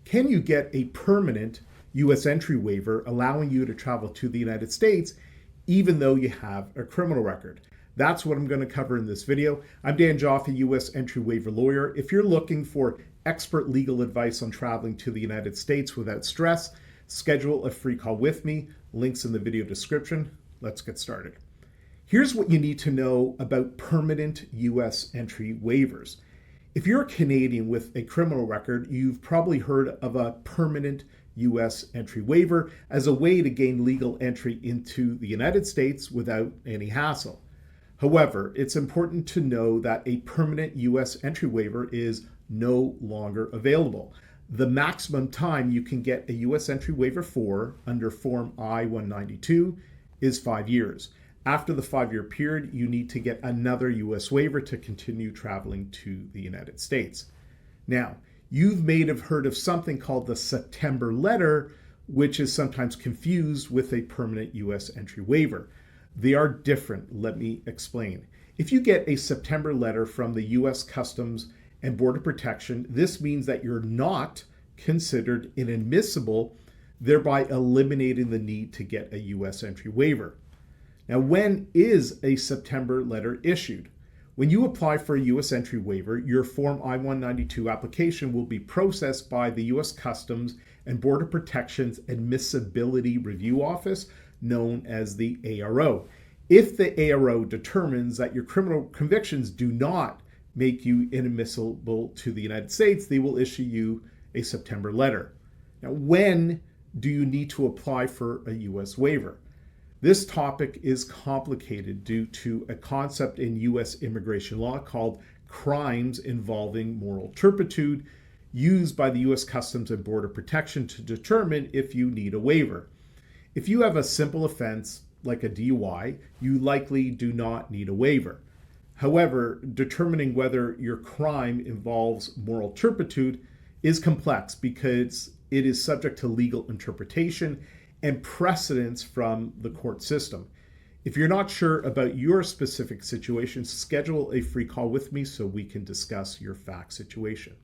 Can you get a permanent U.S. entry waiver allowing you to travel to the United States even though you have a criminal record? That's what I'm going to cover in this video. I'm Dan Joffe, U.S. Entry Waiver Lawyer. If you're looking for expert legal advice on traveling to the United States without stress, schedule a free call with me. Links in the video description. Let's get started. Here's what you need to know about permanent U.S. entry waivers. If you're a Canadian with a criminal record, you've probably heard of a permanent U.S. entry waiver as a way to gain legal entry into the United States without any hassle. However, it's important to know that a permanent U.S. entry waiver is no longer available. The maximum time you can get a U.S. entry waiver for under Form I-192 is 5 years. After the 5-year period, you need to get another U.S. waiver to continue traveling to the United States. Now, you may have heard of something called the September letter, which is sometimes confused with a permanent U.S. entry waiver. They are different. Let me explain. If you get a September letter from the U.S. Customs and Border Protection, this means that you're not considered inadmissible, thereby eliminating the need to get a U.S. entry waiver. Now, when is a September letter issued? When you apply for a U.S. entry waiver, your Form I-192 application will be processed by the U.S. Customs and Border Protection's Admissibility Review Office, known as the ARO. If the ARO determines that your criminal convictions do not make you inadmissible to the United States, they will issue you a September letter. Now, when do you need to apply for a U.S. waiver? This topic is complicated due to a concept in U.S. immigration law called crimes involving moral turpitude, used by the U.S. Customs and Border Protection to determine if you need a waiver. If you have a simple offense like a DUI, you likely do not need a waiver. However, determining whether your crime involves moral turpitude is complex because it is subject to legal interpretation and precedents from the court system. If you're not sure about your specific situation, schedule a free call with me so we can discuss your fact situation.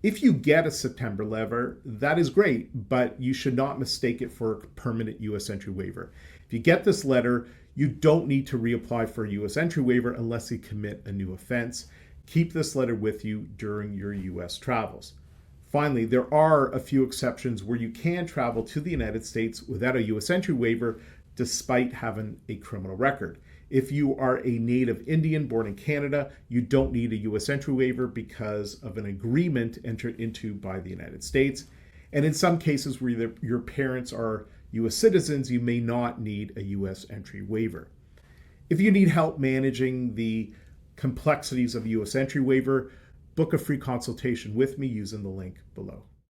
If you get a September letter, that is great, but you should not mistake it for a permanent U.S. entry waiver. If you get this letter, you don't need to reapply for a U.S. entry waiver unless you commit a new offense. Keep this letter with you during your U.S. travels. Finally, there are a few exceptions where you can travel to the United States without a U.S. entry waiver despite having a criminal record. If you are a native Indian born in Canada, you don't need a U.S. entry waiver because of an agreement entered into by the United States. And in some cases where your parents are U.S. citizens, you may not need a U.S. entry waiver. If you need help managing the complexities of a U.S. entry waiver, book a free consultation with me using the link below.